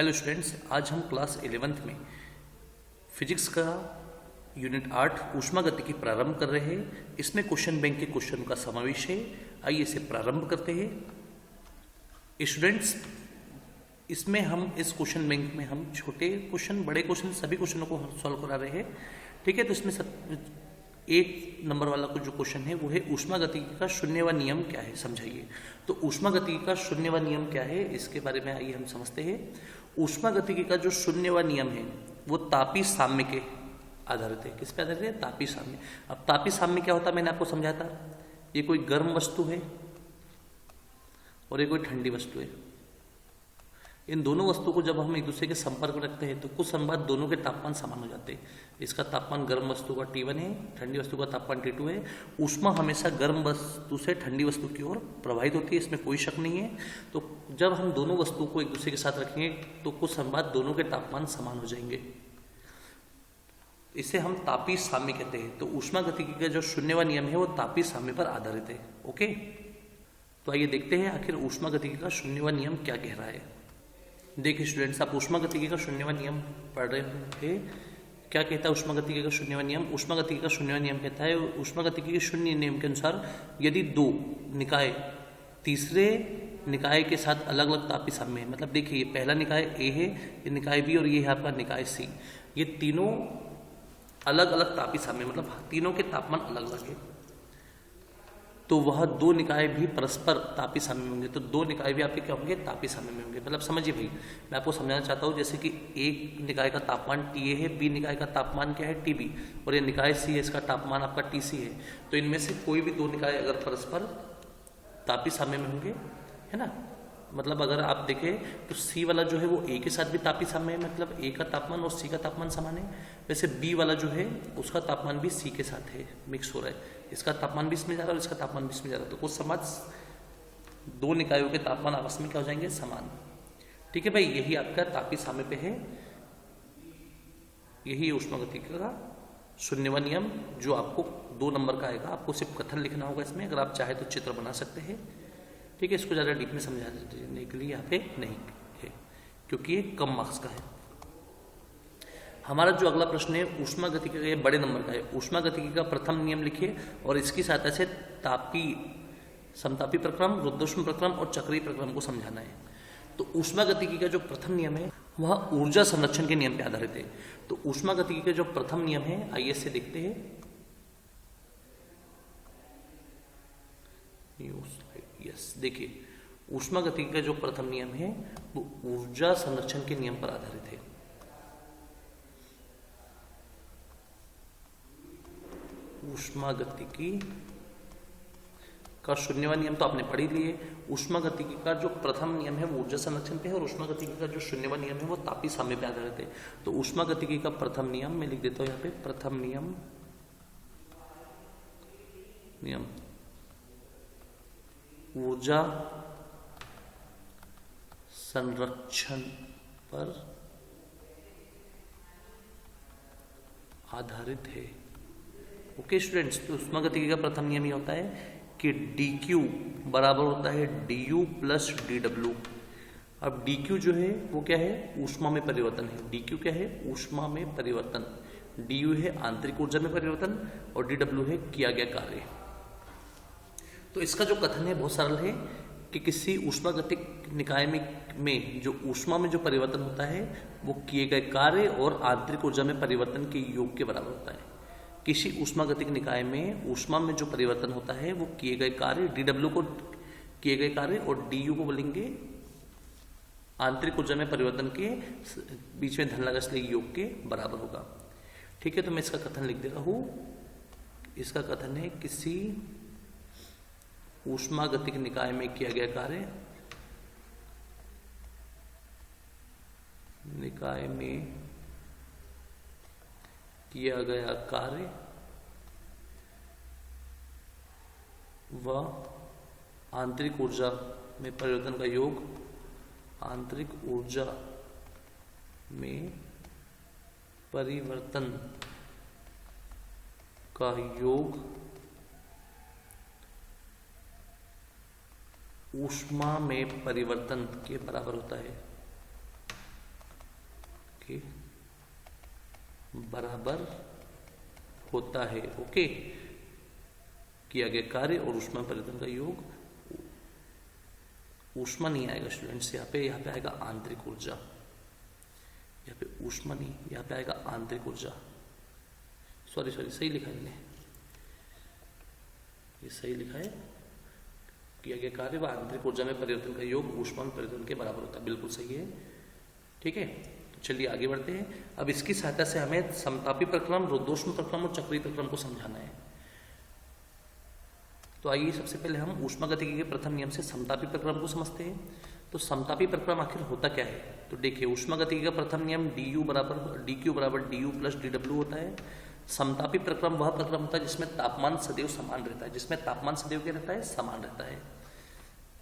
Hello students, आज हम class 11th में फिजिक्स का यूनिट 8 ऊष्मागतिकी प्रारंभ कर रहे हैं। इसमें क्वेश्चन बैंक के क्वेश्चन का समावेश है। आइए इसे प्रारंभ करते हैं। स्टूडेंट्स, इसमें हम इस क्वेश्चन बैंक में हम छोटे क्वेश्चन, बड़े क्वेश्चन, सभी क्वेश्चनों को सॉल्व करा रहे हैं। ठीक है, तो इसमें एक नंबर वाला को जो क्वेश्चन है वो है ऊष्मागतिकी का शून्यवा नियम क्या है, समझाइए। तो ऊष्मागतिकी का शून्यवा नियम क्या है, इसके बारे में आइए हम समझते हैं। ऊष्मागतिकी का जो शून्यवा नियम है वो तापी साम्य के आधारित है। किस पे आधारित है? तापी साम्य। अब तापी साम्य क्या होता है, मैंने आपको समझाया था। ये कोई गर्म वस्तु है और ये कोई ठंडी वस्तु है। इन दोनों वस्तुओं को जब हम एक दूसरे के संपर्क में रखते हैं तो कुछ समय बाद दोनों के तापमान समान हो जाते हैं। इसका तापमान गर्म वस्तु का T1 है, ठंडी वस्तु का तापमान T2 है। ऊष्मा हमेशा गर्म वस्तु से ठंडी वस्तु की ओर प्रवाहित होती है, इसमें कोई शक नहीं है। तो जब हम दोनों वस्तुओं को एक दूसरे के साथ रखेंगे तो कुछ समय बाद दोनों के तापमान समान हो जाएंगे। इसे हम तापी साम्य कहते हैं। तो ऊष्मागतिकी का जो शून्यवा नियम है वो तापी साम्य पर आधारित है। ओके, तो आइए देखते हैं आखिर ऊष्मागतिकी का शून्यवा नियम क्या कह रहा है। देखिए स्टूडेंट्स, आप ऊष्मागतिकी का शून्यवा नियम पढ़ रहे होंगे। क्या कहता है ऊष्मागतिकी का शून्यवा नियम? ऊष्मागतिकी का शून्यवा नियम कहता है, ऊष्मागतिकी के शून्य नियम के अनुसार यदि दो निकाय तीसरे निकाय के साथ अलग अलग तापी साम्य है, मतलब देखिए ये पहला निकाय A है, ये निकाय B और ये है आपका निकाय C, ये तीनों अलग अलग तापी साम्य, मतलब तीनों के तापमान अलग अलग है, तो वह दो निकाय भी परस्पर तापी साम्य में होंगे। तो दो निकाय भी आपके क्या होंगे? तापी साम्य में होंगे। मतलब समझिए भाई, मैं आपको समझाना चाहता हूँ, जैसे कि एक निकाय का तापमान TA है, B निकाय का तापमान क्या है? TB, और ये निकाय C है, इसका तापमान आपका TC है। तो इनमें से कोई भी दो निकाय अगर परस्पर तापी साम्य में होंगे, है ना, मतलब अगर आप देखें तो C वाला जो है वो A के साथ भी तापी साम्य है, मतलब A का तापमान और C का तापमान समान है। वैसे B वाला जो है उसका तापमान भी C के साथ है, मिक्स हो रहा है। इसका तापमान भी इसमें जा रहा है और इसका तापमान भी इसमें जा रहा है। तो कुछ समझ दो निकायों के तापमान आपस में क्या हो जाएंगे? समान। ठीक है भाई, यही आपका तापी साम्य पे है, यही ऊष्मागतिकी का शून्यवा नियम, जो आपको 2 नंबर का आएगा। आपको सिर्फ कथन लिखना होगा इसमें, अगर आप चाहे तो चित्र बना सकते हैं। ठीक है, इसको ज़्यादा डीप में समझाने के लिए यहाँ पे नहीं है, क्योंकि ये कम मार्क्स का है। हमारा जो अगला प्रश्न है ऊष्मागतिकी का, ये बड़े नंबर का है। ऊष्मागतिकी का प्रथम नियम लिखिए और इसकी सहायता से तापी, समतापी प्रक्रम, रुद्धोष्म प्रक्रम और चक्रीय प्रक्रम को समझाना है। तो ऊष्मागतिकी का जो प्रथम नियम है वह ऊर्जा संरक्षण के नियम पर आधारित है। तो ऊष्मागतिकी का जो प्रथम नियम है, आइए से देखते हैं। यस, देखिए ऊष्मागतिकी का जो प्रथम नियम है वो ऊर्जा संरक्षण के नियम पर आधारित है। ऊष्मागतिकी का शून्यवा नियम तो आपने पढ़ ही लिए। ऊष्मागतिकी का जो प्रथम नियम है वो ऊर्जा संरक्षण पे है और ऊष्मागतिकी का जो शून्यवा नियम है वो तापी साम्य पे आधारित है। तो ऊष्मागतिकी का प्रथम नियम मैं लिख देता हूं यहाँ पे, प्रथम नियम ऊर्जा संरक्षण पर आधारित है। ओके स्टूडेंट्स, तो ऊष्मागतिकी का प्रथम नियम ये होता है कि dQ बराबर होता है du प्लस dW। अब dQ जो है वो क्या है? ऊष्मा में परिवर्तन है। dQ क्या है? ऊष्मा में परिवर्तन। du है आंतरिक ऊर्जा में परिवर्तन और dW है किया गया कार्य। तो इसका जो कथन है बहुत सरल है कि किसी ऊष्मागतिक निकाय में जो ऊष्मा में जो परिवर्तन होता है वो किए गए कार्य और आंतरिक ऊर्जा में परिवर्तन के योग के बराबर होता है। किसी ऊष्मागतिक निकाय में ऊष्मा में जो परिवर्तन होता है वो किए गए कार्य, dW को किए गए कार्य और du को बोलेंगे आंतरिक ऊर्जा में परिवर्तन के बीच में धन लगा, इसलिए योग के बराबर होगा। ठीक है, तो मैं इसका कथन लिख दे रहा हूं। इसका कथन है किसी ऊष्मागतिक निकाय में किया गया कार्य, निकाय में किया गया कार्य व आंतरिक ऊर्जा में परिवर्तन का योग, आंतरिक ऊर्जा में परिवर्तन का योग ऊष्मा में परिवर्तन के बराबर होता है। के बराबर होता है। ओके, किया गया कार्य और ऊष्मा परिवर्तन का योग, ऊष्मा नहीं आएगा स्टूडेंट्स, यहाँ पे आएगा आंतरिक ऊर्जा, यहाँ पे ऊष्मा नहीं, यहाँ पे आएगा आंतरिक ऊर्जा। सॉरी सही लिखा है मैंने, ये सही लिखा है, किया गया कार्य व आंतरिक ऊर्जा में परिवर्तन का योग ऊष्मा में परिवर्तन के बराबर होता है, बिल्कुल सही है। ठीक है, तो चलिए आगे बढ़ते हैं। अब इसकी सहायता से हमें समतापी प्रक्रम, रुद्धोष्म प्रक्रम और चक्रीय प्रक्रम को समझाना है। तो आइए सबसे पहले हम ऊष्मागतिकी के प्रथम नियम से समतापी प्रक्रम को समझते हैं। तो समतापी प्रक्रम आखिर होता क्या है? तो देखिए, ऊष्मागतिकी का प्रथम नियम dQ बराबर du प्लस dw होता है। समतापी प्रक्रम वह प्रक्रम होता है जिसमें तापमान सदैव समान रहता है, जिसमें तापमान सदैव क्या रहता है? समान रहता है।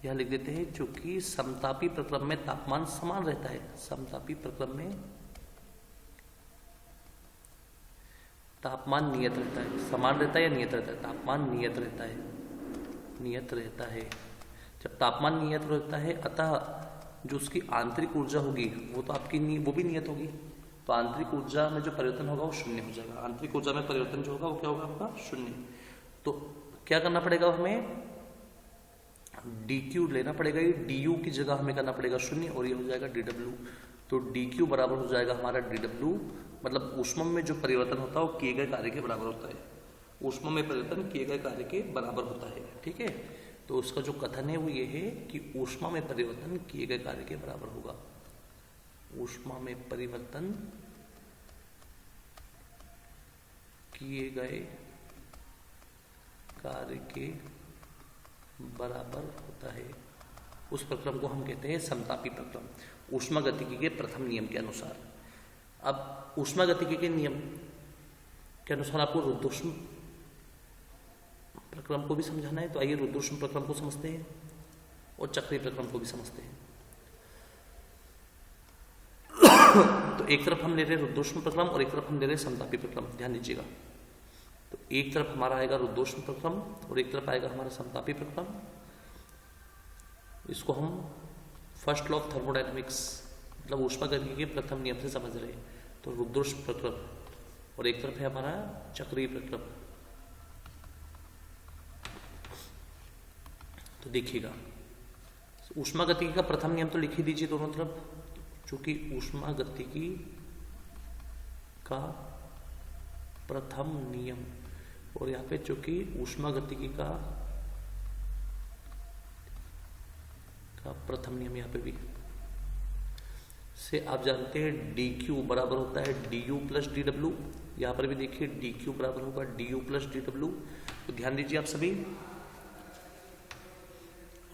यह लिख देते हैं, चूंकि समतापी प्रक्रम में तापमान समान रहता है, समतापी प्रक्रम में तापमान नियत रहता है। समान रहता है या नियत रहता है? तापमान नियत रहता है, नियत रहता है। जब तापमान नियत रहता है, अतः जो उसकी आंतरिक ऊर्जा होगी वो तो आपकी वो भी नियत होगी, तो आंतरिक ऊर्जा में जो परिवर्तन होगा वो शून्य हो जाएगा। आंतरिक ऊर्जा में परिवर्तन जो होगा वो क्या होगा? आपका शून्य। तो क्या करना पड़ेगा हमें? dQ लेना पड़ेगा, ये du की जगह हमें करना पड़ेगा शून्य और ये हो जाएगा dw। तो dQ बराबर हो जाएगा हमारा dw, मतलब ऊष्मा में जो परिवर्तन होता है वो किए गए कार्य के बराबर होता है। ऊष्मा में परिवर्तन किए गए कार्य के बराबर होता है। ठीक है, तो उसका जो कथन है वो ये है कि ऊष्मा में परिवर्तन किए गए कार्य के बराबर होगा। ऊष्मा में परिवर्तन किए गए कार्य के बराबर होता है। उस प्रक्रम को हम कहते हैं समतापी प्रक्रम, ऊष्मागतिकी के प्रथम नियम के अनुसार। अब ऊष्मागतिकी के नियम के अनुसार आपको रुद्धोष्म प्रक्रम को भी समझाना है, तो आइए रुद्धोष्म प्रक्रम को समझते हैं और चक्रीय प्रक्रम को भी समझते हैं। तो एक तरफ हम ले रहे हैं रुद्धोष्म प्रक्रम और एक तरफ हम ले रहे हैं समतापी प्रक्रम, ध्यान दीजिएगा। तो एक तरफ हमारा आएगा रुद्धोष्म प्रक्रम और एक तरफ आएगा हमारा समतापी प्रक्रम। इसको हम फर्स्ट लॉ ऑफ थर्मोडायनामिक्स, मतलब ऊष्मागतिकी के प्रथम नियम से समझ रहे हैं। तो रुद्धोष्म प्रक्रम और एक तरफ है हमारा चक्रीय प्रक्रम। तो देखिएगा, ऊष्मागतिकी का प्रथम नियम तो लिख ही दीजिए दोनों तरफ, चूंकि ऊष्मागतिकी का प्रथम नियम, और यहाँ पे चूंकि ऊष्मागतिकी का प्रथम नियम यहाँ पे भी से आप जानते हैं dQ बराबर होता है du प्लस dw। यहाँ पर भी देखिए dQ बराबर होगा du प्लस dw। तो ध्यान दीजिए आप सभी,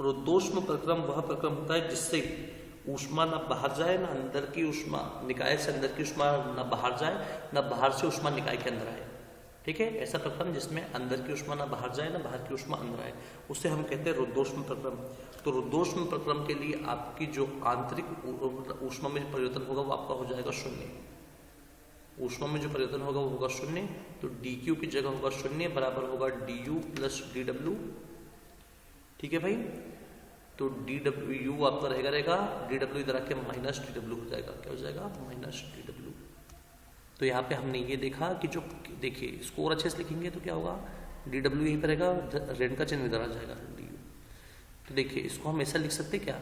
रुद्धोष्म प्रक्रम वह प्रक्रम होता है जिससे ऊष्मा ना बाहर जाए, ना अंदर की ऊष्मा, निकाय से अंदर की ऊष्मा ना बाहर जाए, ना बाहर से ऊष्मा निकाय के अंदर आए। ठीक है, ऐसा प्रक्रम जिसमें अंदर की ऊष्मा ना बाहर जाए, ना बाहर की ऊष्मा अंदर आए, उसे हम कहते हैं रुद्धोष्म प्रक्रम। तो रुद्धोष्म प्रक्रम के लिए आपकी जो आंतरिक ऊष्मा में परिवर्तन होगा वो आपका हो जाएगा शून्य। ऊष्मा में जो परिवर्तन होगा वो होगा शून्य। तो dQ की जगह होगा शून्य, बराबर होगा du प्लस dw। ठीक है भाई, तो dw आपका रहेगा dw इधर आके माइनस dw हो जाएगा। क्या हो जाएगा? Minus dw। तो यहाँ पे हमने ये देखा कि जो, देखिए इसको और अच्छे से लिखेंगे तो क्या होगा? dw यहीं पर रहेगा, ऋण का चिन्ह इधर आ जाएगा du। तो देखिए इसको हम ऐसा लिख सकते क्या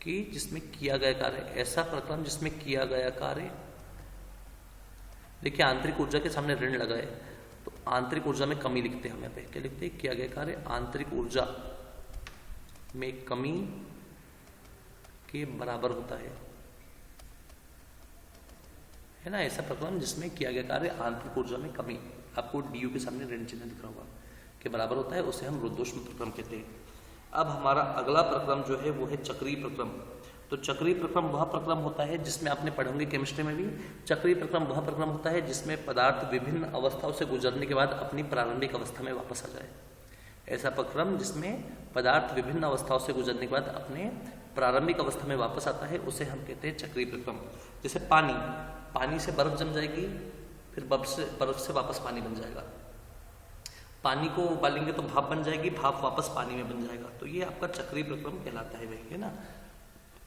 कि जिसमें किया गया कार्य, ऐसा प्रक्रम जिसमें किया गया कार्य, देखिए आंतरिक ऊर्जा के सामने ऋण लगा है तो आंतरिक ऊर्जा में कमी लिखते हैं हम। यहाँ पे क्या लिखते हैं? किया गया कार्य आंतरिक ऊर्जा में कमी के बराबर होता है ना। ऐसा प्रक्रम जिसमें किया गया कार्य आंतरिक ऊर्जा में कमी, आपको du के सामने ऋण चिन्ह दिख रहा होगा, के बराबर होता है, उसे हम रुद्धोष्म प्रक्रम कहते हैं। अब हमारा अगला प्रक्रम जो है वो है चक्रीय प्रक्रम। तो चक्रीय प्रक्रम वह प्रक्रम होता है जिसमें आपने पढ़े होंगे केमिस्ट्री में भी, चक्रीय प्रक्रम वह प्रक्रम होता है जिसमें पदार्थ विभिन्न अवस्थाओं से गुजरने के बाद अपनी प्रारंभिक अवस्था में वापस आ जाए। ऐसा प्रक्रम जिसमें पदार्थ विभिन्न अवस्थाओं से गुजरने के बाद अपने प्रारंभिक अवस्था में वापस आता है, उसे हम कहते हैं चक्रीय प्रक्रम। जैसे पानी से बर्फ जम जाएगी, फिर बर्फ से वापस पानी बन जाएगा। पानी को उबालेंगे तो भाप बन जाएगी, भाप वापस पानी में बन जाएगा। तो ये आपका चक्रीय प्रक्रम कहलाता है भाई, है ना।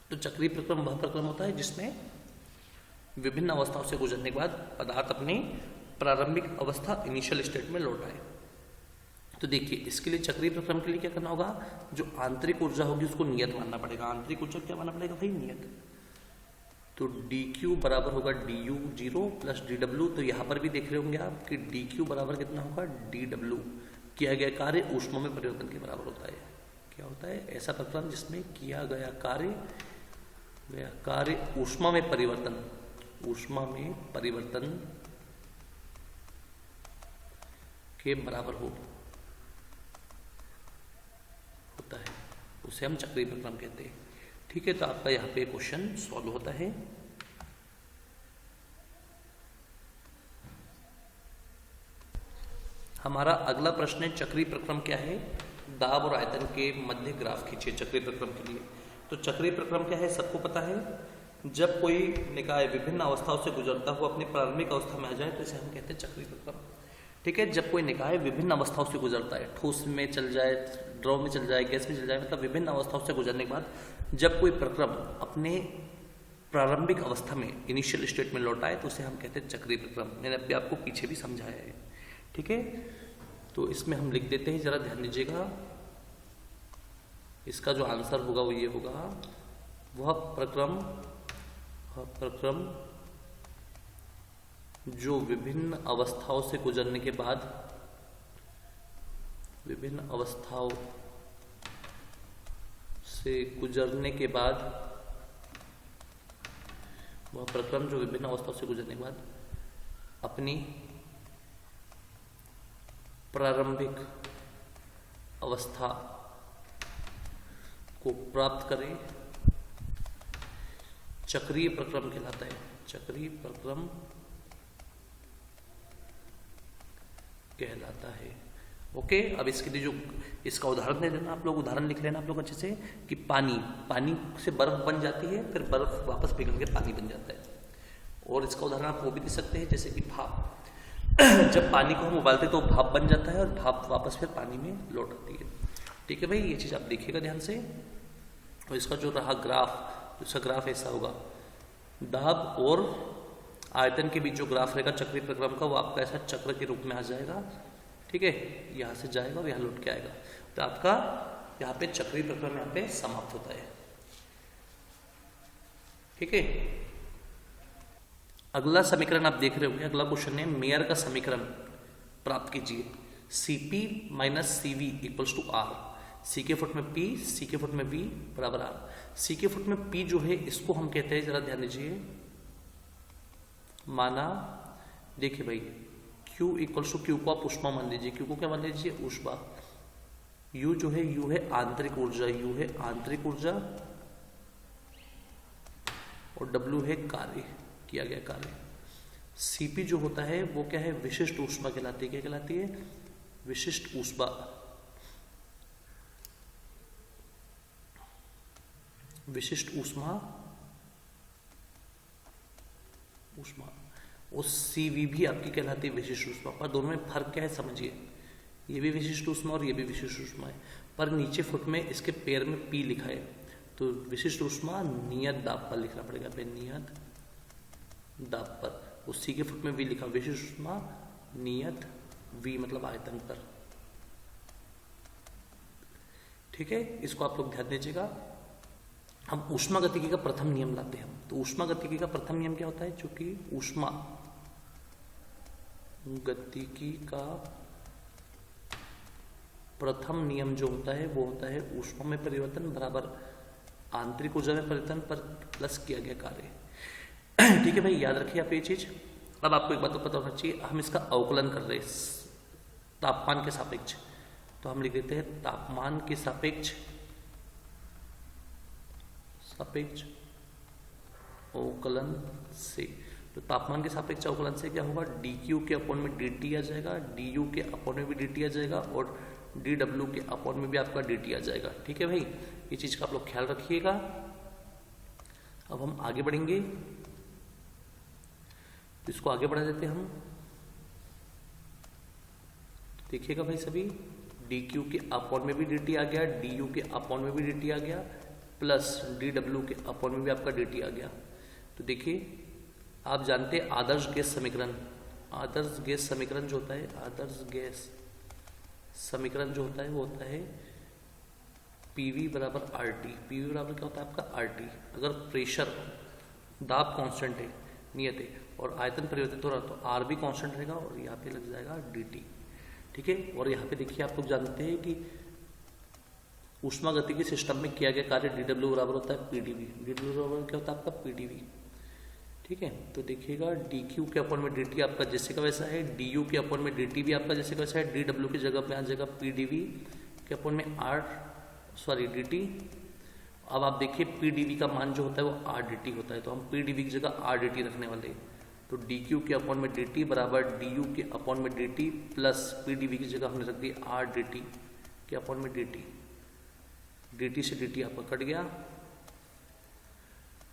तो चक्रीय प्रक्रम वह प्रक्रम होता है जिसमें विभिन्न अवस्थाओं से गुजरने के बाद पदार्थ अपनी प्रारंभिक अवस्था इनिशियल स्टेट में लौट आए। तो देखिए इसके लिए चक्रीय प्रक्रम के लिए क्या करना होगा, जो आंतरिक ऊर्जा होगी उसको नियत मानना पड़ेगा। आंतरिक ऊर्जा क्या मानना पड़ेगा भाई, नियत। तो dq बराबर होगा du 0 प्लस dw। तो यहां पर भी देख रहे होंगे आप कि dq बराबर कितना होगा, dw। किया गया कार्य ऊष्मा में परिवर्तन के बराबर होता है। क्या होता है, ऐसा प्रक्रम जिसमें किया गया कार्य ऊष्मा में परिवर्तन के बराबर होता है, उसे हम चक्रीय प्रक्रम कहते हैं। ठीक है, तो आपका यहाँ पे क्वेश्चन सॉल्व होता है। हमारा अगला प्रश्न है चक्रीय प्रक्रम क्या है, दाब और आयतन के मध्य ग्राफ खींचिए चक्रीय प्रक्रम के लिए। तो चक्रीय प्रक्रम क्या है, सबको पता है, जब कोई निकाय विभिन्न अवस्थाओं से गुजरता हुआ अपनी प्रारंभिक अवस्था में आ जाए तो इसे हम कहते हैं चक्रीय प्रक्रम। ठीक है, जब कोई निकाय विभिन्न अवस्थाओं से गुजरता है, ठोस में चल जाए, द्रव में चल जाए, गैस में चल जाए, मतलब विभिन्न अवस्थाओं से गुजरने के बाद जब कोई प्रक्रम अपने प्रारंभिक अवस्था में इनिशियल स्टेट में लौटा है तो उसे हम कहते हैं चक्रीय प्रक्रम। मैंने अभी आपको पीछे भी समझाया है। ठीक है, तो इसमें हम लिख देते हैं, जरा ध्यान दीजिएगा। इसका जो आंसर होगा वो ये होगा, वह प्रक्रम जो विभिन्न अवस्थाओं से गुजरने के बाद अपनी प्रारंभिक अवस्था को प्राप्त करे, चक्रीय प्रक्रम कहलाता है। चक्रीय प्रक्रम कहलाता है। ओके, अब इसके लिए जो इसका उदाहरण दे देना आप लोग, उदाहरण लिख लेना आप लोग अच्छे से कि पानी से बर्फ बन जाती है, फिर बर्फ वापस पिघल के पानी बन जाता है। और इसका उदाहरण आप वो भी दे सकते हैं जैसे कि भाप। जब पानी को हम उबालते हैं तो भाप बन जाता है और भाप वापस फिर पानी में लौट आती है। ठीक है भाई, ये चीज आप देखिएगा ध्यान से। और इसका जो रहा ग्राफ, उसका ग्राफ ऐसा होगा, दाब और आयतन के बीच जो ग्राफ रहेगा चक्रीय प्रक्रम का, वो आपका ऐसा चक्र के रूप में आ जाएगा। ठीक है, यहां से जाएगा और यहां लौट के आएगा। तो आपका यहाँ पे चक्रीय प्रक्रम यहाँ पे समाप्त होता है। ठीक है, अगला समीकरण आप देख रहे होंगे, अगला क्वेश्चन है मेयर का समीकरण प्राप्त कीजिए। Cp minus Cv equals to R। C के फुट में P, सी के फुट में V बराबर R। सी के फुट में P जो है इसको हम कहते हैं, जरा ध्यान दीजिए, माना, देखिए भाई, Q इक्वल्स टू, Q को आप ऊष्मा मान लीजिए, Q को क्या मान लीजिए, ऊष्मा। U जो है, U है आंतरिक ऊर्जा, U है आंतरिक ऊर्जा, और W है कार्य, किया गया कार्य। Cp जो होता है वो क्या है, विशिष्ट ऊष्मा कहलाती है। क्या कहलाती है, विशिष्ट ऊष्मा। विशिष्ट ऊष्मा और Cv भी आपकी कहलाती है विशिष्ट ऊष्मा। पर दोनों में फर्क क्या है समझिए, ये भी विशिष्ट ऊष्मा और ये भी विशिष्ट ऊष्मा है, पर नीचे फुट में इसके पैर में P लिखा है, तो विशिष्ट ऊष्मा नियत दाब पर लिखना पड़ेगा, नियत दाब पर। उसी के फुट में V लिखा, विशिष्ट ऊष्मा नियत V मतलब आयतन पर। ठीक है, इसको आप लोग ध्यान दीजिएगा। हम ऊष्मा गतिकी का प्रथम नियम लाते हैं। तो ऊष्मा गतिकी का प्रथम नियम क्या होता है, चूंकि ऊष्मा गतिकी का प्रथम नियम जो होता है वो होता है ऊष्मा में परिवर्तन बराबर आंतरिक ऊर्जा में परिवर्तन पर प्लस किया गया कार्य। ठीक है भाई, याद रखिए आप ये चीज। अब आपको एक बात तो पता होना चाहिए, हम इसका अवकलन कर रहे हैं तापमान के सापेक्ष, तो हम लिख देते हैं तापमान के सापेक्ष अवकलन से। तो तापमान के सापेक्ष अवकलन से क्या होगा, dq के अपॉन में dt आ जाएगा, du के अपॉन में भी dt आ जाएगा, और dw के अपॉन में भी आपका dt आ जाएगा। ठीक है भाई, ये चीज का आप लोग ख्याल रखिएगा। अब हम आगे बढ़ेंगे, तो इसको आगे बढ़ा देते हैं हम। देखिएगा भाई सभी, dq के अपॉन में भी dt आ गया, du के अपॉन में भी dt आ गया, प्लस dw के अपॉन में भी आपका dt आ गया। तो देखिए आप जानते हैं आदर्श गैस समीकरण, आदर्श गैस समीकरण जो होता है, आदर्श गैस समीकरण जो होता है वो होता है PV बराबर RT। PV बराबर क्या होता है आपका RT। अगर प्रेशर दाब कांस्टेंट है, नियत है, और आयतन परिवर्तित हो रहा तो R भी कांस्टेंट रहेगा और यहाँ पे लग जाएगा DT। ठीक है, और यहाँ पे देखिए आप लोग जानते हैं कि ऊष्मागतिकी सिस्टम में किया गया कार्य dW बराबर होता है PdV। dW बराबर क्या होता है आपका PdV। ठीक है, तो देखिएगा dQ के अपॉन में dt आपका जैसे का वैसा है, du के अपॉन में dt भी आपका जैसे का वैसा है, dW की जगह पे आ जाएगा PdV के अपॉन में dt। अब आप देखिए PdV का मान जो होता है वो RdT होता है, तो हम PdV की जगह RdT रखने वाले हैं। तो dQ के अपॉन में dt बराबर du के अपॉन में dt प्लस PdV की जगह हमने रख दी RdT के अपॉन में dt। dt से dt आपका कट गया,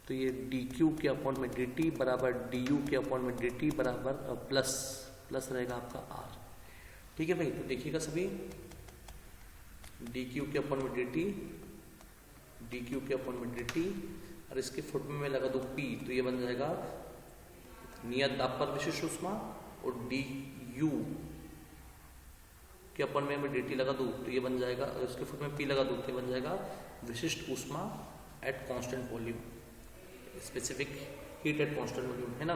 तो ये dQ के अपॉन में dt बराबर du के अपॉन में dt बराबर प्लस रहेगा आपका R। ठीक है भाई, तो देखिएगा सभी dQ के अपॉन में dt, dQ के अपॉन में dt, और इसके फुट में मैं लगा दूँ P, तो ये बन जाएगा नियत दाब पर विशिष्ट ऊष्मा, और du के अपॉन में dt लगा दूँ तो ये बन जाएगा, अगर इसके फुट में P लगा दूँ तो ये बन जाएगा विशिष्ट ऊष्मा at constant volume, specific heat at constant volume, है ना।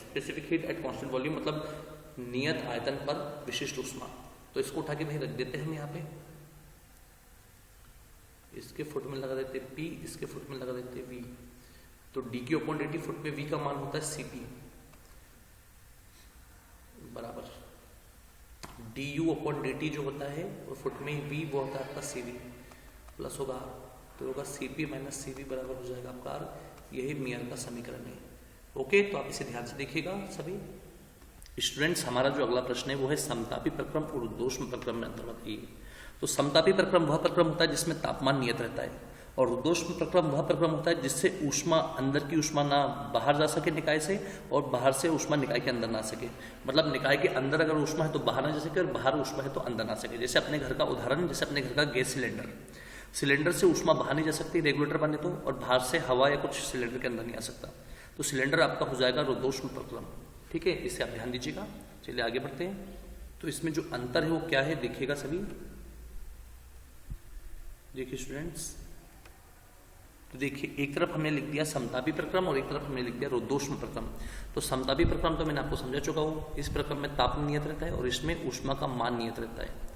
Specific heat at constant volume मतलब नियत आयतन पर विशिष्ट ऊष्मा। तो इसको उठा के भाई रख देते हैं हम यहाँ पे, इसके फुट में लगा देते P, इसके फुट में लगा देते V। तो dQ अपॉन dt फुट पे V का मान होता है Cp बराबर du अपॉन dt जो होता है और फुट में V वो होता है आपका Cv प्लस होगा, तो होगा Cp माइनस Cv बराबर हो जाएगा आपका R। यही मेयर का समीकरण है। ओके, तो आप इसे ध्यान से देखिएगा सभी स्टूडेंट्स। हमारा जो अगला प्रश्न है वो है समतापी प्रक्रम और रुद्धोष्म प्रक्रम में अंतर्गत है। तो समतापी प्रक्रम वह प्रक्रम होता है जिसमें तापमान नियत रहता है, और रुद्धोष्म प्रक्रम वह प्रक्रम होता है जिससे ऊष्मा, अंदर की ऊष्मा ना बाहर जा सके निकाय से, और बाहर से ऊष्मा निकाय के अंदर ना सके। मतलब निकाय के अंदर अगर ऊष्मा है तो बाहर ना जा सके, और बाहर ऊष्मा है तो अंदर ना सके। जैसे अपने घर का उदाहरण, जैसे अपने घर का गैस सिलेंडर से ऊष्मा बाहर नहीं जा सकती रेगुलेटर बने तो, और बाहर से हवा या कुछ सिलेंडर के अंदर नहीं आ सकता, तो सिलेंडर आपका हो जाएगा रुद्धोष्म प्रक्रम। ठीक है, इसे आप ध्यान दीजिएगा। चलिए आगे बढ़ते हैं। तो इसमें जो अंतर है वो क्या है देखिएगा सभी। देखिए स्टूडेंट्स, तो देखिए एक तरफ हमने लिख दिया समतापी प्रक्रम और एक तरफ हमने लिख दिया रुद्धोष्म प्रक्रम। तो समतापी प्रक्रम तो मैंने आपको समझा चुका हूँ, इस प्रक्रम में तापमान नियत रहता है और इसमें ऊष्मा का मान नियत रहता है।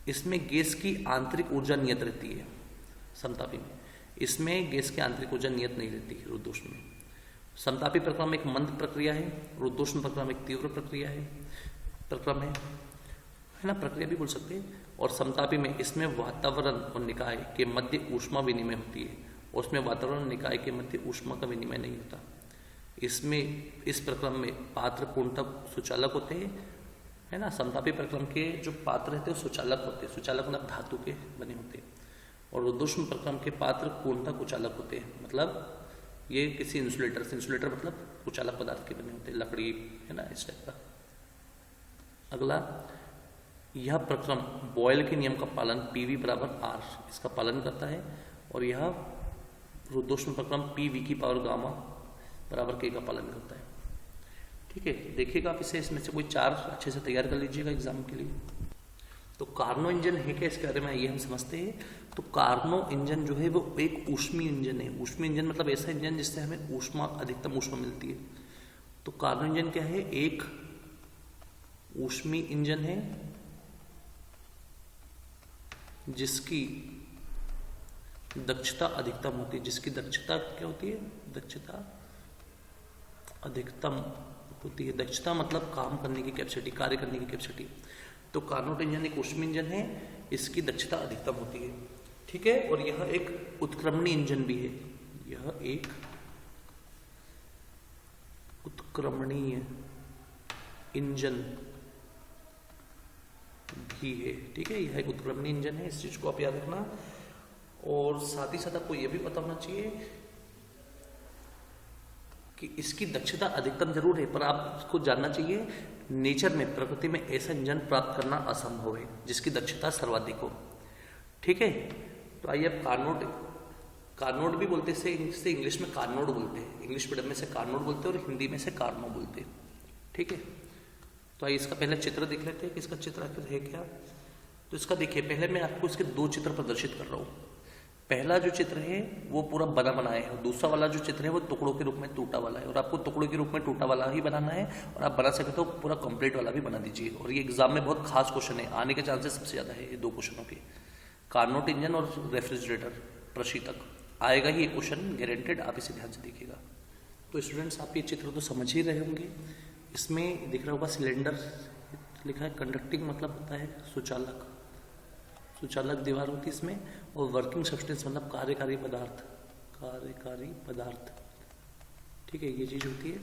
इसमें गैस की आंतरिक ऊर्जा नियत रहती है समतापी में, इसमें गैस की आंतरिक ऊर्जा नियत नहीं रहती है रुद्धोष्म में। समतापी प्रक्रम एक मंद प्रक्रिया है, रुद्धोष्म प्रक्रम एक तीव्र प्रक्रिया है, प्रक्रम है ना, प्रक्रिया भी बोल सकते हैं। और समतापी में इसमें वातावरण और निकाय के मध्य ऊष्मा विनिमय होती है, और उसमें वातावरण और निकाय के मध्य ऊष्मा का विनिमय नहीं होता। इसमें इस प्रक्रम में पात्र पूर्णतः सुचालक होते हैं, है ना। समतापी प्रक्रम के जो पात्र रहते हैं सुचालक होते हैं, सुचालक मतलब धातु के बने होते हैं, और रुद्धोष्म प्रक्रम के पात्र पूर्णतः कुचालक होते हैं, मतलब ये किसी इंसुलेटर से, इंसुलेटर मतलब कुचालक पदार्थ के बने होते हैं, लकड़ी, है ना, इस टाइप का। अगला, यह प्रक्रम बॉयल के नियम का पालन PV बराबर R इसका पालन करता है, और यह रुद्धोष्म प्रक्रम PV की पावर गामा बराबर K का पालन करता है। ठीक है, देखिएगा आप इसे, इसमें से कोई 4 अच्छे से तैयार कर लीजिएगा एग्जाम के लिए। तो कार्नो इंजन है क्या, इसके बारे में ये हम समझते हैं। तो कार्नो इंजन जो है वो एक ऊष्मीय इंजन है। ऊष्मीय इंजन मतलब ऐसा इंजन जिससे हमें ऊष्मा, अधिकतम ऊष्मा मिलती है। तो कार्नो इंजन क्या है, एक ऊष्मीय इंजन है जिसकी दक्षता अधिकतम होती है। जिसकी दक्षता क्या होती है, दक्षता अधिकतम होती है। दक्षता मतलब काम करने की कैपेसिटी, कार्य करने की कैपेसिटी। तो कार्नोट इंजन एक ऊष्मीय इंजन है, इसकी दक्षता अधिकतम होती है। ठीक है, और यह एक उत्क्रमणीय इंजन भी है, यह एक उत्क्रमणीय इंजन भी है। ठीक है, यह एक उत्क्रमणीय इंजन है, इस चीज को आप याद रखना। और साथ ही साथ आपको यह भी पता होना चाहिए कि इसकी दक्षता अधिकतम जरूर है, पर आपको जानना चाहिए नेचर में, प्रकृति में ऐसा इंजन प्राप्त करना असंभव है जिसकी दक्षता सर्वाधिक हो। ठीक है, तो आइए अब कार्नोट कार्नोट भी बोलते हैं, इसे इंग्लिश में कार्नोट बोलते हैं, इंग्लिश मीडियम में से कार्नोट बोलते हैं और हिंदी में से कार्नो बोलते हैं। ठीक है, तो आइए इसका पहले चित्र देख लेते हैं कि इसका चित्र आखिर है क्या। तो इसका देखिए, पहले मैं आपको इसके दो चित्र प्रदर्शित कर रहा हूँ। पहला जो चित्र है वो पूरा बना बनाया है, और दूसरा वाला जो चित्र है वो टुकड़ों के रूप में टूटा वाला है, और आपको टुकड़ों के रूप में टूटा वाला ही बनाना है, और आप बना सके तो पूरा कंप्लीट वाला भी बना दीजिए। और ये एग्जाम में बहुत खास क्वेश्चन है, आने के चांसेस सबसे ज़्यादा है ये दो क्वेश्चनों के, कार्नोट इंजन और रेफ्रिजरेटर प्रशीतक आएगा ही ये क्वेश्चन गारंटेड, आप इसे ध्यान से देखिएगा। तो स्टूडेंट्स आप ये चित्र तो समझ ही रहे होंगे। इसमें दिख रहा होगा सिलेंडर लिखा है, कंडक्टिंग मतलब होता है सुचालक, सुचालक दीवार होती है इसमें, और वर्किंग सब्सटेंस मतलब कार्यकारी पदार्थ, कार्यकारी पदार्थ। ठीक है, ये चीज होती है।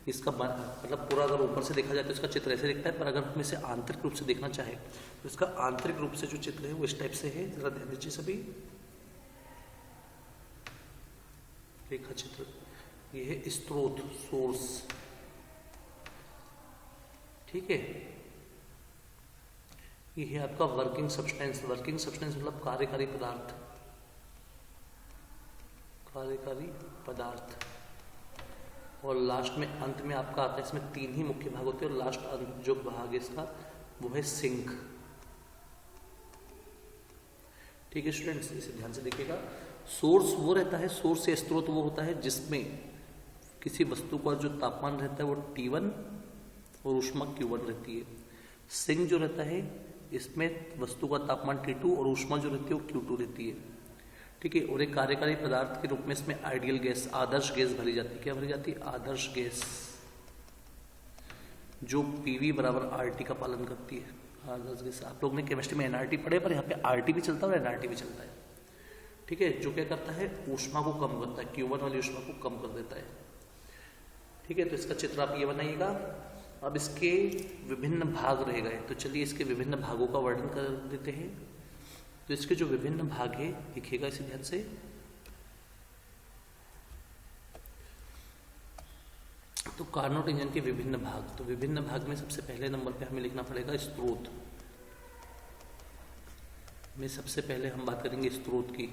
इसका मतलब पूरा अगर ऊपर से देखा जाए तो इसका चित्र ऐसे दिखता है, पर अगर हम इसे आंतरिक रूप से देखना चाहे तो इसका आंतरिक रूप से जो चित्र है वो इस टाइप से है। जरा ध्यान दीजिए सभी, रेखा चित्र ये है स्रोत, सोर्स। ठीक है, ये है आपका वर्किंग सब्सटेंस, वर्किंग सब्सटेंस मतलब कार्यकारी पदार्थ, कार्यकारी पदार्थ। और लास्ट में अंत में आपका आता है, इसमें तीन ही मुख्य भाग होते हैं, और लास्ट जो भाग है इसका वो है सिंक। ठीक है स्टूडेंट्स, इसे ध्यान से देखिएगा। सोर्स वो रहता है, सोर्स से स्रोत वो होता है जिसमें किसी वस्तु का जो तापमान रहता है वो T1 और ऊष्मा Q1 रहती है। सिंक जो रहता है इसमें वस्तु का तापमान T2 और ऊष्मा जो रहती है वो Q2 रहती है। ठीक है, और एक कार्यकारी पदार्थ के रूप में इसमें आइडियल गैस, आदर्श गैस भरी जाती है। क्या भरी जाती है? आदर्श गैस, जो PV बराबर RT का पालन करती है। आदर्श गैस, आप लोग ने केमिस्ट्री में NRT पढ़े, पर यहाँ पे RT भी चलता है और NRT भी चलता है। ठीक है, जो क्या करता है, ऊष्मा को कम करता है, Q1 वाली ऊष्मा को कम कर देता है। ठीक है, तो इसका चित्र आप ये बनाइएगा। अब इसके विभिन्न भाग रह गए, तो चलिए इसके विभिन्न भागों का वर्णन कर देते हैं। तो इसके जो विभिन्न भाग है लिखिएगा इसे ध्यान से। तो कार्नोट इंजन के विभिन्न भाग, तो विभिन्न भाग में सबसे पहले नंबर पे हमें लिखना पड़ेगा स्रोत में। सबसे पहले हम बात करेंगे स्रोत की।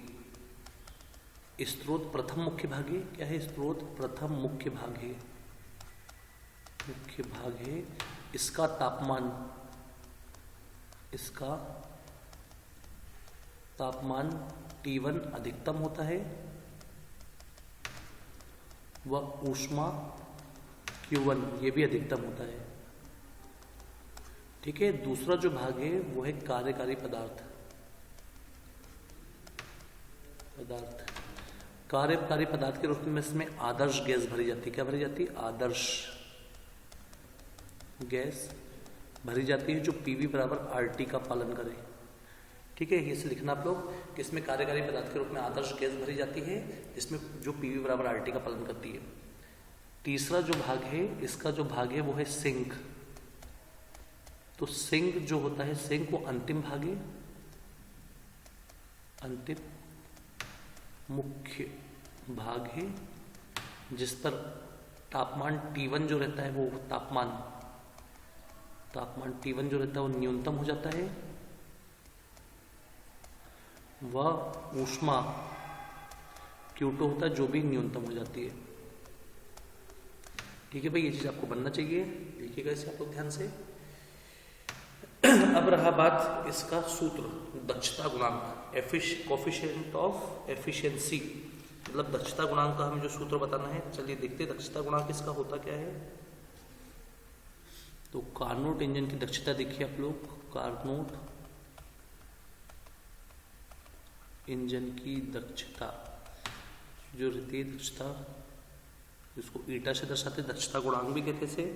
स्रोत प्रथम मुख्य भाग है। क्या है? स्रोत प्रथम मुख्य भाग है, मुख्य भाग है। इसका तापमान, इसका तापमान T1 अधिकतम होता है व ऊष्मा Q1 ये भी अधिकतम होता है। ठीक है, दूसरा जो भाग है वो है कार्यकारी पदार्थ, कार्यकारी पदार्थ के रूप में इसमें आदर्श गैस भरी जाती है। क्या भरी जाती है? आदर्श गैस भरी जाती है, जो PV बराबर RT का पालन करे। ठीक है, इसे लिखना आप लोग कि इसमें कार्यकारी पदार्थ के रूप में आदर्श गैस भरी जाती है, जिसमें जो PV बराबर RT का पालन करती है। तीसरा जो भाग है, इसका जो भाग है वो है सिंक। तो सिंक जो होता है, सिंक वो अंतिम भाग है, अंतिम मुख्य भाग है, जिस पर तापमान T1 जो रहता है वो तापमान T1 जो रहता है वो न्यूनतम हो जाता है, वह ऊष्मा Q2 होता है जो भी न्यूनतम हो जाती है। ठीक है भाई, ये चीज आपको बनना चाहिए, देखिएगा इसे आप लोग ध्यान से। अब रहा बात इसका सूत्र, दक्षता गुणांक, कोफिशिएंट ऑफ एफिशिएंसी, मतलब दक्षता गुणांक का हमें जो सूत्र बताना है। चलिए देखते हैं दक्षता गुणांक इसका होता क्या है। तो कार्नोट इंजन की दक्षता देखिए आप लोग, कार्नोट इंजन की दक्षता जो रहती है, दक्षता इसको ईटा से दर्शाते हैं, दक्षता गुणांक भी कहते हैं,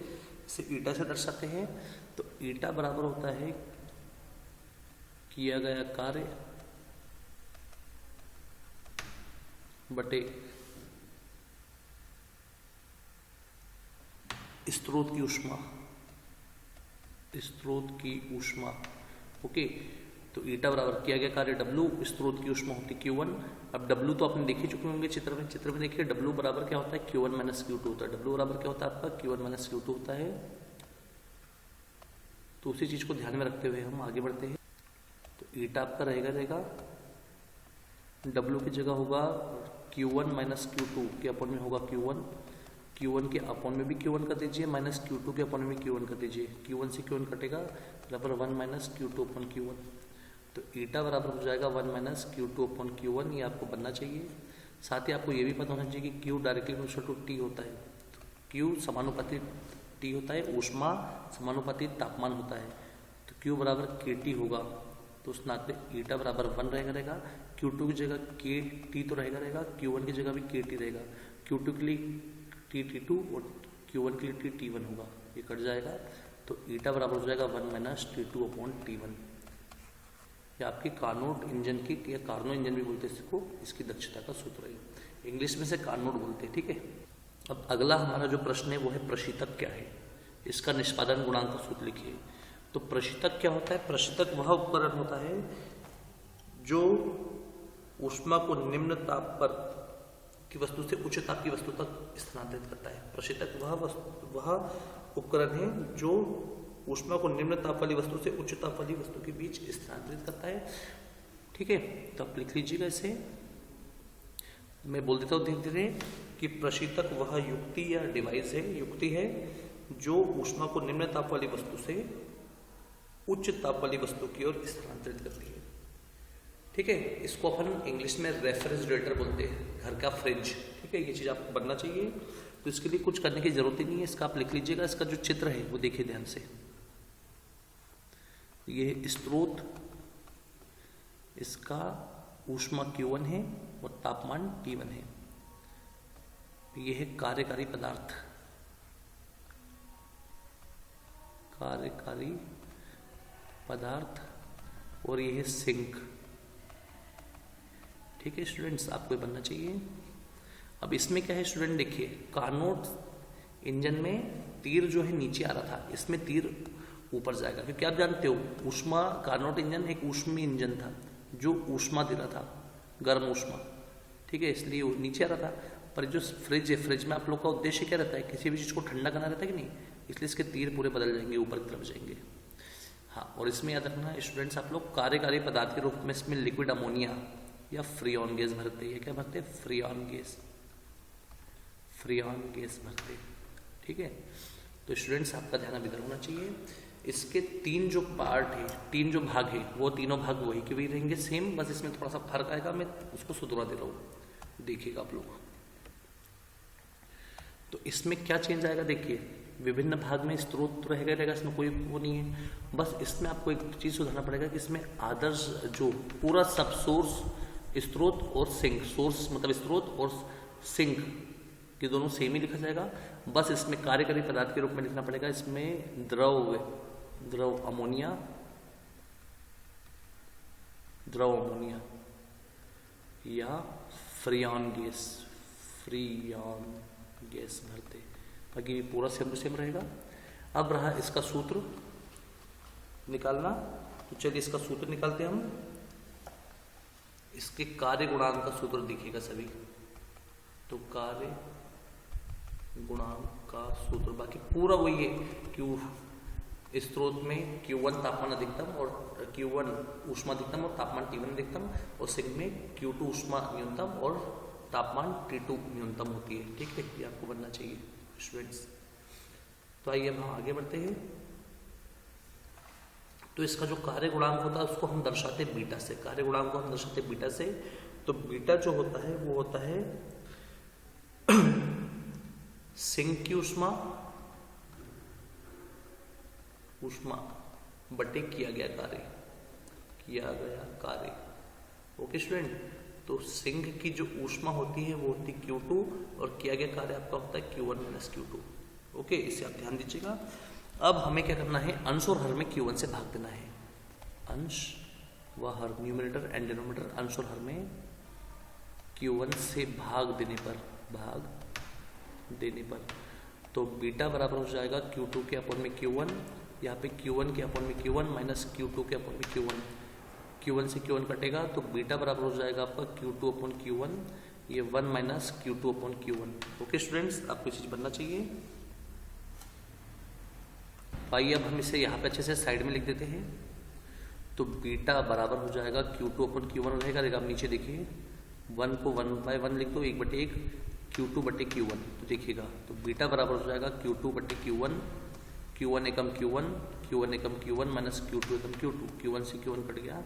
इसे ईटा से दर्शाते हैं। तो ईटा बराबर होता है किया गया कार्य बटे स्रोत की ऊष्मा, स्रोत की ऊष्मा। ओके, तो ईटा बराबर किया गया कार्य W, स्रोत की ऊष्मा होती Q1। अब W तो आपने देख ही चुके होंगे चित्र में देखिए W बराबर क्या होता है, Q1 माइनस Q2 होता है। W बराबर क्या होता है आपका, Q1 माइनस Q2 होता है। तो उसी चीज को ध्यान में रखते हुए हम आगे बढ़ते हैं। तो ईटा आपका रहेगा डब्ल्यू की जगह होगा Q1 माइनस Q2 के अपन में होगा Q1, Q1 के अपन में भी Q1 कर दीजिए, माइनस Q2 के अपन में भी Q1 कर दीजिए। Q1 से Q1 कटेगा बराबर 1 माइनस Q2 अपन Q1, तो ईटा बराबर हो जाएगा 1 माइनस Q2 अपन Q1। ये आपको बनना चाहिए। साथ ही आपको ये भी पता होना चाहिए कि Q directly proportional to T होता है, Q समानुपाती T होता है, ऊष्मा समानुपाती तापमान होता है, तो Q बराबर KT होगा। तो उस नाते ईटा बराबर 1 रहेगा। Q2 की जगह KT तो रहेगा, Q1 की जगह भी KT रहेगा। Q2 के लिए T2 और Q1 के लिए T1 होगा, ये कट जाएगा, तो ईटा बराबर हो जाएगा 1 माइनस T2 अपॉन T1। ये आपकी कार्नोट इंजन की, या कार्नो इंजन भी बोलते हैं इसको, इसकी दक्षता का सूत्र है। इंग्लिश में से कार्नोट बोलते हैं, ठीक है। अब अगला हमारा जो प्रश्न है वो है प्रशीतक क्या है, इसका निष्पादन गुणांक का सूत्र लिखिए। तो प्रशीतक क्या होता है? प्रशीतक वह उपकरण होता है जो ऊष्मा को निम्न ताप पर की वस्तु से उच्च ताप की वस्तु तक स्थानांतरित करता है। प्रशीतक वह उपकरण है जो ऊष्मा को निम्न ताप वाली वस्तु से उच्च ताप वाली वस्तु के बीच स्थानांतरित करता है, ठीक है। तो आप लिख लीजिएगा इसे, मैं बोल देता हूँ धीरे धीरे कि प्रशीतक वह युक्ति या डिवाइस है, युक्ति है जो ऊष्मा को निम्न ताप वाली वस्तु से उच्च ताप वाली वस्तु की ओर स्थानांतरित करती है, ठीक है। इसको अपन इंग्लिश में रेफ्रिजरेटर बोलते हैं, घर का फ्रिज, ठीक है। ये चीज आपको बनना चाहिए। तो इसके लिए कुछ करने की जरूरत ही नहीं है, इसका आप लिख लीजिएगा। इसका जो चित्र है वो देखिए ध्यान से, ये स्रोत, इसका ऊष्मा Q1 है और तापमान T1 है। यह है कार्यकारी पदार्थ, कार्यकारी पदार्थ, और यह है सिंक, ठीक है स्टूडेंट्स, आपको बनना चाहिए। अब इसमें क्या है स्टूडेंट, देखिए कार्नोट इंजन में तीर जो है नीचे आ रहा था, इसमें तीर ऊपर जाएगा, क्योंकि आप जानते हो ऊष्मा, कार्नोट इंजन एक ऊष्मी इंजन था जो ऊष्मा दे रहा था, गर्म ऊष्मा, ठीक है, इसलिए वो नीचे आ रहा था। पर जो फ्रिज है, फ्रिज में आप लोग का उद्देश्य क्या रहता है? किसी भी चीज़ को ठंडा करना रहता है कि नहीं, इसलिए इसके तीर पूरे बदल जाएंगे, ऊपर की तरफ जाएंगे। हाँ, और इसमें याद रखना स्टूडेंट्स, आप लोग कार्यकारी पदार्थ के रूप में इसमें लिक्विड अमोनिया या फ्रीऑन गैस भरते हैं। क्या भरते हैं? फ्रीऑन गैस, फ्रीऑन गैस भरते, ठीक है। तो स्टूडेंट्स आपका ध्यान अभी होना चाहिए। इसके तीन जो पार्ट है, तीन जो भाग है, वो तीनों भाग वही के वही रहेंगे सेम, बस इसमें थोड़ा सा फर्क आएगा, मैं उसको सुधरा दे रहा हूँ, देखिएगा आप लोग। तो इसमें क्या चेंज आएगा, देखिए विभिन्न भाग में स्रोत रहेगा, इसमें कोई वो नहीं है। बस इसमें आपको एक चीज सुधारना पड़ेगा कि इसमें आदर्श जो पूरा सब सोर्स, स्रोत और सिंक, सोर्स मतलब स्रोत और सिंक ये दोनों सेम ही लिखा जाएगा। बस इसमें कार्यकारी पदार्थ के रूप में लिखना पड़ेगा, इसमें द्रव अमोनिया या फ्रीऑन गैस भरते, बाकी पूरा सेम टू सेम रहेगा। अब रहा इसका सूत्र निकालना, तो चलिए इसका सूत्र निकालते हैं हम। इसके कार्य गुणांक का सूत्र देखिएगा सभी, तो कार्य गुणांक का सूत्र बाकी पूरा वही है। स्रोत में Q1 तापमान अधिकतम और Q1 ऊष्मा अधिकतम और तापमान T1 अधिकतम, और सिंक में Q2 ऊष्मा न्यूनतम और तापमान T2 न्यूनतम होती है, ठीक है। ये आपको बनना चाहिए स्टूडेंट्स। तो आइए अब हम आगे बढ़ते हैं। तो इसका जो कार्य गुणांक होता है उसको हम दर्शाते बीटा से, कार्य गुणांक को हम दर्शाते बीटा से। तो बीटा जो होता है वो होता है सिंक की ऊष्मा बटे किया गया कार्य, ओके स्टूडेंट। तो सिंक की जो ऊष्मा होती है वो होती है Q2 और किया गया कार्य आपका होता है Q1 माइनस Q2, ओके, इसे आप ध्यान दीजिएगा। अब हमें क्या करना है, अंश और हर में Q1 से भाग देना है, अंश व हर, न्यूमरेटर एंड डिनोमिनेटर, अंश और हर में Q1 से भाग देने पर तो बीटा बराबर हो जाएगा Q2 के अपन में Q1, यहाँ पे Q1 के अपन में Q1 माइनस Q2 के अपन में Q1 से Q1 कटेगा, तो बीटा बराबर हो जाएगा आपका Q2 अपन Q1, ये 1 माइनस Q2 अपन Q1, ओके स्टूडेंट्स, आपको चीज बनना चाहिए। आइए अब हम इसे यहाँ पे अच्छे से साइड में लिख देते हैं। तो बीटा बराबर हो जाएगा Q2 अपन Q1 रहेगा, आप नीचे देखिए, 1 को 1/1 लिख दो, 1/1 Q2/Q1। तो देखिएगा, तो बीटा बराबर हो जाएगा Q2/Q1, Q1 एकम Q1, Q1 एकम Q1 माइनस Q2 एकम Q2, Q1 से Q1 कट गया,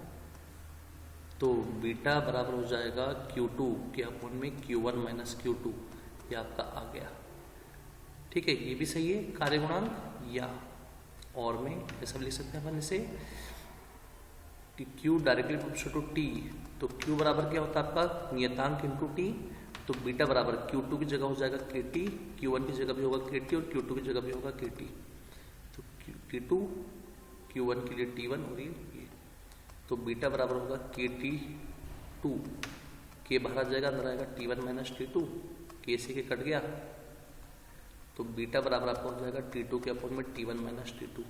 तो बीटा बराबर हो जाएगा Q2 के अपॉन में Q1 माइनस Q2, ये आपका आ गया। ठीक है, ये भी सही है कार्य गुणांक। या और में ऐसा लिख सकते हैं अपन इसे कि Q directly proportional to T, तो Q बराबर क्या होता है आपका नियतांक इंटू T, तो बीटा बराबर Q2 की जगह हो जाएगा KT, Q1 की जगह भी होगा KT और Q2 की जगह भी होगा KT। तो T2 Q1 के लिए T1 और ये, तो बीटा बराबर होगा KT2, K बाहर आ जाएगा, अंदर आएगा T1 माइनस T2, K से के कट गया, तो बीटा बराबर आपका हो जाएगा T2 के अपॉन में T1 माइनस T2।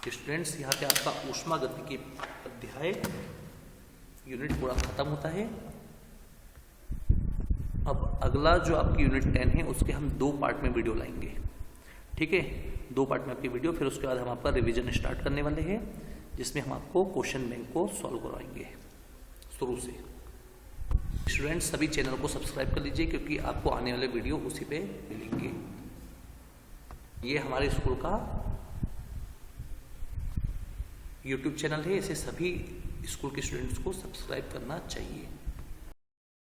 स्टूडेंट्स, यहाँ पे आपका ऊष्मागतिकी अध्याय यूनिट पूरा खत्म होता है। अब अगला जो आपकी यूनिट 10 है उसके हम 2 पार्ट में वीडियो लाएंगे। ठीक है, 2 पार्ट में आपकी वीडियो, फिर उसके बाद हम आपका रिवीजन स्टार्ट करने वाले हैं, जिसमें हम आपको क्वेश्चन बैंक को सॉल्व करवाएंगे शुरू से। स्टूडेंट्स, सभी चैनल को सब्सक्राइब कर लीजिए क्योंकि आपको आने वाले वीडियो उसी पे मिलेंगे। ये हमारे स्कूल का YouTube चैनल है, इसे सभी स्कूल के स्टूडेंट्स को सब्सक्राइब करना चाहिए।